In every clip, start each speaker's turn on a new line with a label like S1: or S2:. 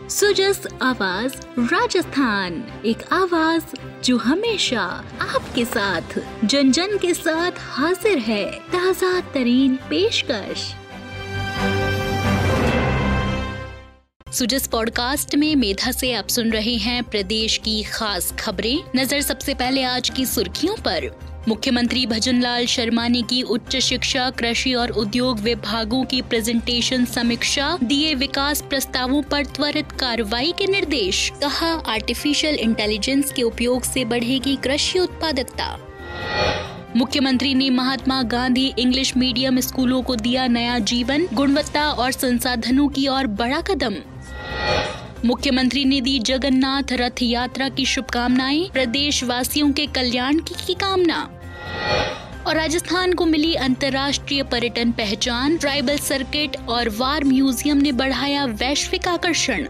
S1: सुजस आवाज राजस्थान, एक आवाज जो हमेशा आपके साथ, जन जन के साथ हाजिर है। ताज़ा तरीन पेशकश। सुजस पॉडकास्ट में मेधा से आप सुन रहे हैं प्रदेश की खास खबरें। नजर सबसे पहले आज की सुर्खियों पर। मुख्यमंत्री भजनलाल शर्मा ने की उच्च शिक्षा, कृषि और उद्योग विभागों की प्रेजेंटेशन समीक्षा, दिए विकास प्रस्तावों पर त्वरित कार्रवाई के निर्देश। कहा, आर्टिफिशियल इंटेलिजेंस के उपयोग से बढ़ेगी कृषि उत्पादकता। मुख्यमंत्री ने महात्मा गांधी इंग्लिश मीडियम स्कूलों को दिया नया जीवन, गुणवत्ता और संसाधनों की ओर बड़ा कदम। मुख्यमंत्री ने दी जगन्नाथ रथ यात्रा की शुभकामनाएं, प्रदेश वासियों के कल्याण की कामना। और राजस्थान को मिली अंतर्राष्ट्रीय पर्यटन पहचान, ट्राइबल सर्किट और वार म्यूजियम ने बढ़ाया वैश्विक आकर्षण।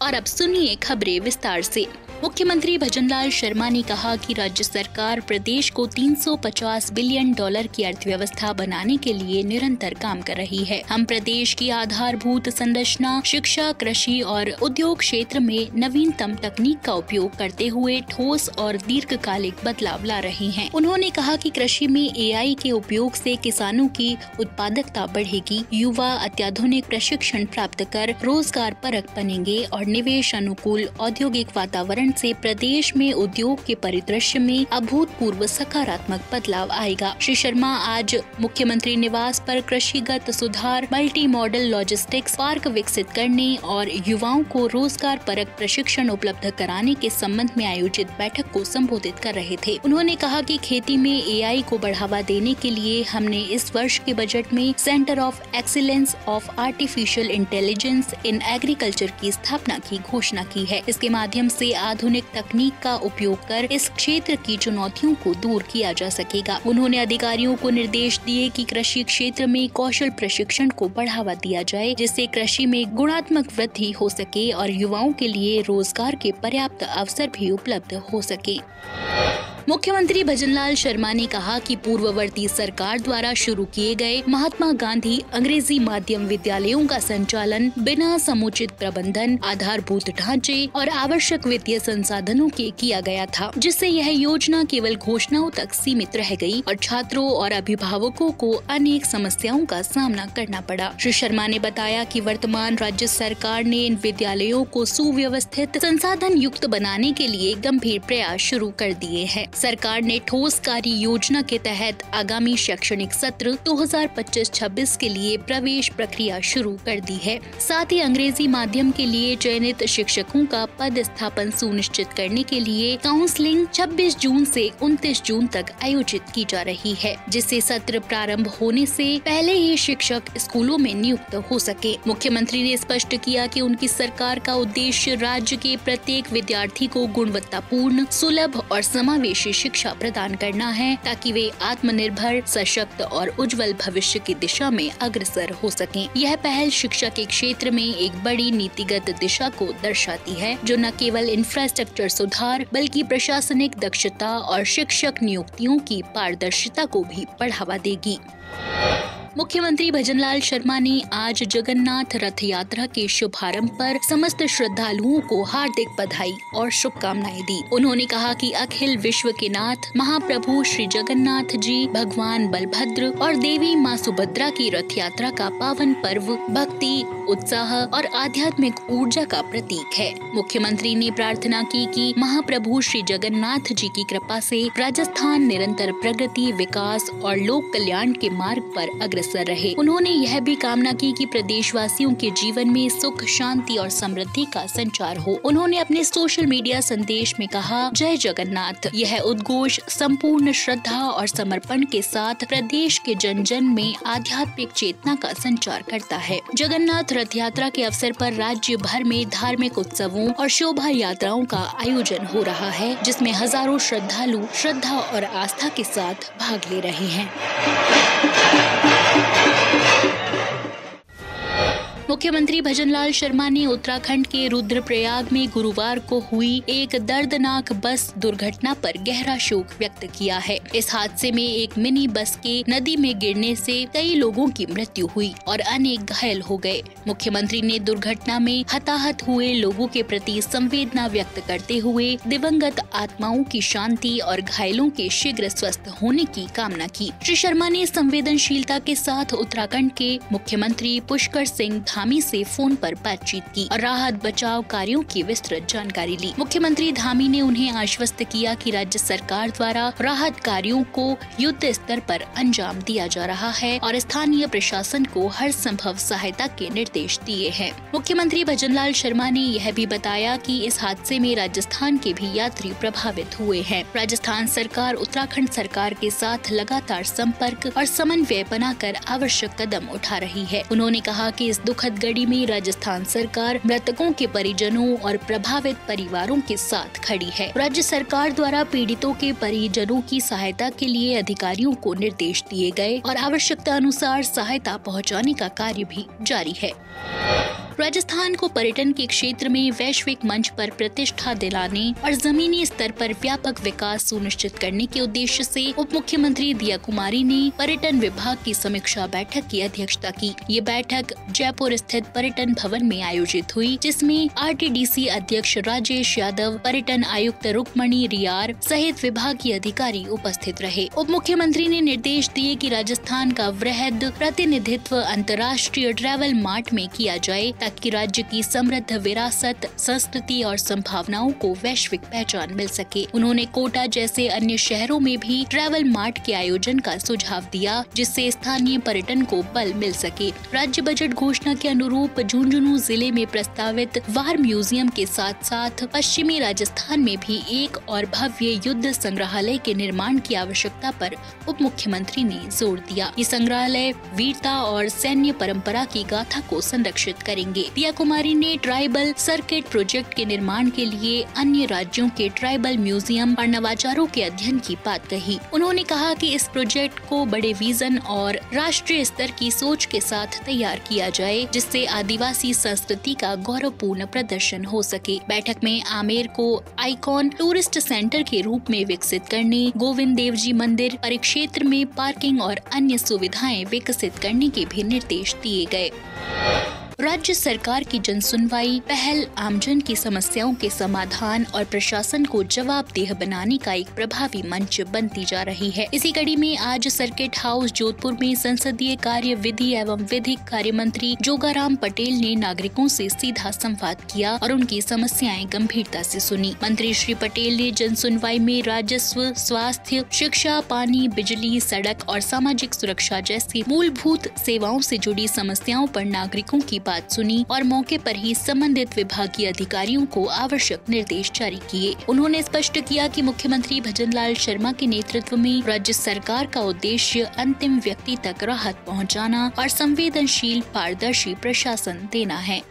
S1: और अब सुनिए खबरें विस्तार से। मुख्यमंत्री भजनलाल शर्मा ने कहा कि राज्य सरकार प्रदेश को $350 बिलियन की अर्थव्यवस्था बनाने के लिए निरंतर काम कर रही है। हम प्रदेश की आधारभूत संरचना, शिक्षा, कृषि और उद्योग क्षेत्र में नवीनतम तकनीक का उपयोग करते हुए ठोस और दीर्घकालिक बदलाव ला रहे हैं। उन्होंने कहा कि कृषि में AI के उपयोग से किसानों की उत्पादकता बढ़ेगी, युवा अत्याधुनिक प्रशिक्षण प्राप्त कर रोजगार परक बनेंगे और निवेश अनुकूल औद्योगिक वातावरण से प्रदेश में उद्योग के परिदृश्य में अभूतपूर्व सकारात्मक बदलाव आएगा। श्री शर्मा आज मुख्यमंत्री निवास पर कृषिगत सुधार, मल्टी मॉडल लॉजिस्टिक्स पार्क विकसित करने और युवाओं को रोजगार परक प्रशिक्षण उपलब्ध कराने के संबंध में आयोजित बैठक को संबोधित कर रहे थे। उन्होंने कहा कि खेती में AI को बढ़ावा देने के लिए हमने इस वर्ष के बजट में centre of excellence of artificial intelligence in agriculture की स्थापना की घोषणा की है। इसके माध्यम से आधुनिक तकनीक का उपयोग कर इस क्षेत्र की चुनौतियों को दूर किया जा सकेगा। उन्होंने अधिकारियों को निर्देश दिए कि कृषि क्षेत्र में कौशल प्रशिक्षण को बढ़ावा दिया जाए, जिससे कृषि में गुणात्मक वृद्धि हो सके और युवाओं के लिए रोजगार के पर्याप्त अवसर भी उपलब्ध हो सके। मुख्यमंत्री भजनलाल शर्मा ने कहा कि पूर्ववर्ती सरकार द्वारा शुरू किए गए महात्मा गांधी अंग्रेजी माध्यम विद्यालयों का संचालन बिना समुचित प्रबंधन, आधारभूत ढांचे और आवश्यक वित्तीय संसाधनों के किया गया था, जिससे यह योजना केवल घोषणाओं तक सीमित रह गई और छात्रों और अभिभावकों को अनेक समस्याओं का सामना करना पड़ा। श्री शर्मा ने बताया कि वर्तमान राज्य सरकार ने इन विद्यालयों को सुव्यवस्थित, संसाधन युक्त बनाने के लिए गंभीर प्रयास शुरू कर दिए हैं। सरकार ने ठोस कार्य योजना के तहत आगामी शैक्षणिक सत्र 2025-26 के लिए प्रवेश प्रक्रिया शुरू कर दी है। साथ ही अंग्रेजी माध्यम के लिए चयनित शिक्षकों का पद स्थापन सुनिश्चित करने के लिए काउंसलिंग 26 जून से 29 जून तक आयोजित की जा रही है, जिससे सत्र प्रारंभ होने से पहले ही शिक्षक स्कूलों में नियुक्त हो सके। मुख्यमंत्री ने स्पष्ट किया कि उनकी सरकार का उद्देश्य राज्य के प्रत्येक विद्यार्थी को गुणवत्तापूर्ण, सुलभ और समावेशी शिक्षा प्रदान करना है, ताकि वे आत्मनिर्भर, सशक्त और उज्जवल भविष्य की दिशा में अग्रसर हो सकें। यह पहल शिक्षा के क्षेत्र में एक बड़ी नीतिगत दिशा को दर्शाती है, जो न केवल इंफ्रास्ट्रक्चर सुधार बल्कि प्रशासनिक दक्षता और शिक्षक नियुक्तियों की पारदर्शिता को भी बढ़ावा देगी। मुख्यमंत्री भजनलाल शर्मा ने आज जगन्नाथ रथ यात्रा के शुभारंभ पर समस्त श्रद्धालुओं को हार्दिक बधाई और शुभकामनाएं दी। उन्होंने कहा कि अखिल विश्व के नाथ महाप्रभु श्री जगन्नाथ जी, भगवान बलभद्र और देवी माँ सुभद्रा की रथ यात्रा का पावन पर्व भक्ति, उत्साह और आध्यात्मिक ऊर्जा का प्रतीक है। मुख्यमंत्री ने प्रार्थना की कि महाप्रभु श्री जगन्नाथ जी की कृपा से राजस्थान निरंतर प्रगति, विकास और लोक कल्याण के मार्ग पर अग्रसर रहे। उन्होंने यह भी कामना की कि प्रदेशवासियों के जीवन में सुख, शांति और समृद्धि का संचार हो। उन्होंने अपने सोशल मीडिया संदेश में कहा, जय जगन्नाथ। यह उद्घोष संपूर्ण श्रद्धा और समर्पण के साथ प्रदेश के जन जन में आध्यात्मिक चेतना का संचार करता है। जगन्नाथ रथ यात्रा के अवसर पर राज्य भर में धार्मिक उत्सवों और शोभा यात्राओं का आयोजन हो रहा है, जिसमें हजारों श्रद्धालु श्रद्धा और आस्था के साथ भाग ले रहे हैं। मुख्यमंत्री भजनलाल शर्मा ने उत्तराखंड के रुद्रप्रयाग में गुरुवार को हुई एक दर्दनाक बस दुर्घटना पर गहरा शोक व्यक्त किया है। इस हादसे में एक मिनी बस के नदी में गिरने से कई लोगों की मृत्यु हुई और अनेक घायल हो गए। मुख्यमंत्री ने दुर्घटना में हताहत हुए लोगों के प्रति संवेदना व्यक्त करते हुए दिवंगत आत्माओं की शांति और घायलों के शीघ्र स्वस्थ होने की कामना की। श्री शर्मा ने संवेदनशीलता के साथ उत्तराखंड के मुख्यमंत्री पुष्कर सिंह धामी से फोन पर बातचीत की और राहत बचाव कार्यों की विस्तृत जानकारी ली। मुख्यमंत्री धामी ने उन्हें आश्वस्त किया कि राज्य सरकार द्वारा राहत कार्यों को युद्ध स्तर पर अंजाम दिया जा रहा है और स्थानीय प्रशासन को हर संभव सहायता के निर्देश दिए हैं। मुख्यमंत्री भजनलाल शर्मा ने यह भी बताया कि इस हादसे में राजस्थान के भी यात्री प्रभावित हुए हैं। राजस्थान सरकार उत्तराखंड सरकार के साथ लगातार संपर्क और समन्वय बनाकर आवश्यक कदम उठा रही है। उन्होंने कहा कि इस दुखद घड़ी में राजस्थान सरकार मृतकों के परिजनों और प्रभावित परिवारों के साथ खड़ी है। राज्य सरकार द्वारा पीड़ितों के परिजनों की सहायता के लिए अधिकारियों को निर्देश दिए गए और आवश्यकता अनुसार सहायता पहुंचाने का कार्य भी जारी है। राजस्थान को पर्यटन के क्षेत्र में वैश्विक मंच पर प्रतिष्ठा दिलाने और जमीनी स्तर पर व्यापक विकास सुनिश्चित करने के उद्देश्य से उप मुख्यमंत्री दिया कुमारी ने पर्यटन विभाग की समीक्षा बैठक की अध्यक्षता की। ये बैठक जयपुर स्थित पर्यटन भवन में आयोजित हुई, जिसमें RTDC अध्यक्ष राजेश यादव, पर्यटन आयुक्त रुक्मणी रियार सहित विभागीय अधिकारी उपस्थित रहे। उप मुख्यमंत्री ने निर्देश दिए कि राजस्थान का वृहद प्रतिनिधित्व अंतर्राष्ट्रीय ट्रैवल मार्ट में किया जाए ताकि राज्य की समृद्ध विरासत, संस्कृति और संभावनाओं को वैश्विक पहचान मिल सके। उन्होंने कोटा जैसे अन्य शहरों में भी ट्रैवल मार्ट के आयोजन का सुझाव दिया, जिससे स्थानीय पर्यटन को बल मिल सके। राज्य बजट घोषणा के अनुरूप झुंझुनू जिले में प्रस्तावित वार म्यूजियम के साथ साथ पश्चिमी राजस्थान में भी एक और भव्य युद्ध संग्रहालय के निर्माण की आवश्यकता पर उप मुख्यमंत्री ने जोर दिया। ये संग्रहालय वीरता और सैन्य परंपरा की गाथा को संरक्षित करेंगे। दिया कुमारी ने ट्राइबल सर्किट प्रोजेक्ट के निर्माण के लिए अन्य राज्यों के ट्राइबल म्यूजियम और नवाचारों के अध्ययन की बात कही। उन्होंने कहा कि इस प्रोजेक्ट को बड़े विजन और राष्ट्रीय स्तर की सोच के साथ तैयार किया जाए, जिससे आदिवासी संस्कृति का गौरवपूर्ण प्रदर्शन हो सके। बैठक में आमेर को आइकॉन टूरिस्ट सेंटर के रूप में विकसित करने, गोविंद देव जी मंदिर परिक्षेत्र में पार्किंग और अन्य सुविधाएं विकसित करने के भी निर्देश दिए गए। राज्य सरकार की जनसुनवाई पहल आमजन की समस्याओं के समाधान और प्रशासन को जवाबदेह बनाने का एक प्रभावी मंच बनती जा रही है। इसी कड़ी में आज सर्किट हाउस जोधपुर में संसदीय कार्य विधि एवं विधिक कार्य मंत्री जोगाराम पटेल ने नागरिकों से सीधा संवाद किया और उनकी समस्याएं गंभीरता से सुनी। मंत्री श्री पटेल ने जनसुनवाई में राजस्व, स्वास्थ्य, शिक्षा, पानी, बिजली, सड़क और सामाजिक सुरक्षा जैसी मूलभूत सेवाओं से जुड़ी समस्याओं पर नागरिकों की बात सुनी और मौके पर ही संबंधित विभागीय अधिकारियों को आवश्यक निर्देश जारी किए। उन्होंने स्पष्ट किया कि मुख्यमंत्री भजनलाल शर्मा के नेतृत्व में राज्य सरकार का उद्देश्य अंतिम व्यक्ति तक राहत पहुंचाना और संवेदनशील पारदर्शी प्रशासन देना है।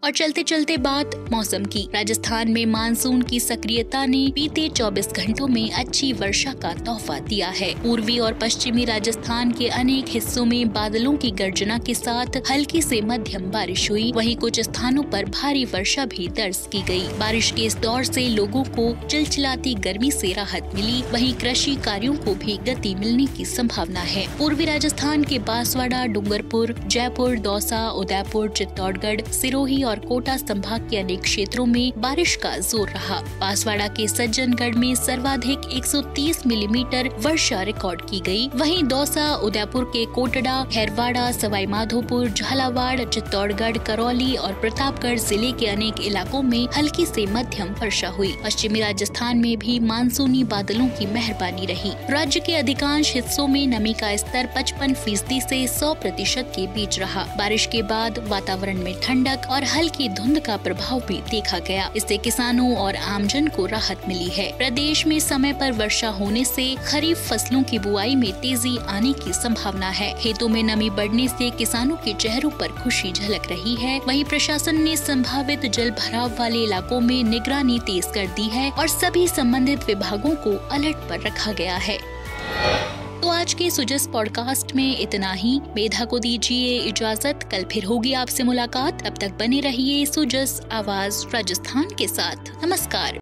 S1: और चलते चलते बात मौसम की। राजस्थान में मानसून की सक्रियता ने बीते 24 घंटों में अच्छी वर्षा का तोहफा दिया है। पूर्वी और पश्चिमी राजस्थान के अनेक हिस्सों में बादलों की गर्जना के साथ हल्की से मध्यम बारिश हुई। वहीं कुछ स्थानों पर भारी वर्षा भी दर्ज की गई। बारिश के इस दौर से लोगों को चिलचिलाती गर्मी से राहत मिली। वहीं कृषि कार्यों को भी गति मिलने की संभावना है। पूर्वी राजस्थान के बांसवाड़ा, डूंगरपुर, जयपुर, दौसा, उदयपुर, चित्तौड़गढ़, सिरोही और कोटा संभाग के अनेक क्षेत्रों में बारिश का जोर रहा। बांसवाड़ा के सज्जनगढ़ में सर्वाधिक 130 मिलीमीटर वर्षा रिकॉर्ड की गई। वहीं दौसा, उदयपुर के कोटड़ा, खैरवाड़ा, सवाई माधोपुर, झालावाड़, चित्तौड़गढ़, करौली और प्रतापगढ़ जिले के अनेक इलाकों में हल्की से मध्यम वर्षा हुई। पश्चिमी राजस्थान में भी मानसूनी बादलों की मेहरबानी रही। राज्य के अधिकांश हिस्सों में नमी का स्तर 55% से 100% के बीच रहा। बारिश के बाद वातावरण में ठंडक और हल्की धुंध का प्रभाव भी देखा गया। इससे किसानों और आमजन को राहत मिली है। प्रदेश में समय पर वर्षा होने से खरीफ फसलों की बुआई में तेजी आने की संभावना है। खेतों में नमी बढ़ने से किसानों के चेहरों पर खुशी झलक रही है। वहीं प्रशासन ने संभावित जल भराव वाले इलाकों में निगरानी तेज कर दी है और सभी संबंधित विभागों को अलर्ट पर रखा गया है। तो आज के सुजस पॉडकास्ट में इतना ही। मेधा को दीजिए इजाजत, कल फिर होगी आपसे मुलाकात। तब तक बने रहिए सुजस आवाज राजस्थान के साथ। नमस्कार।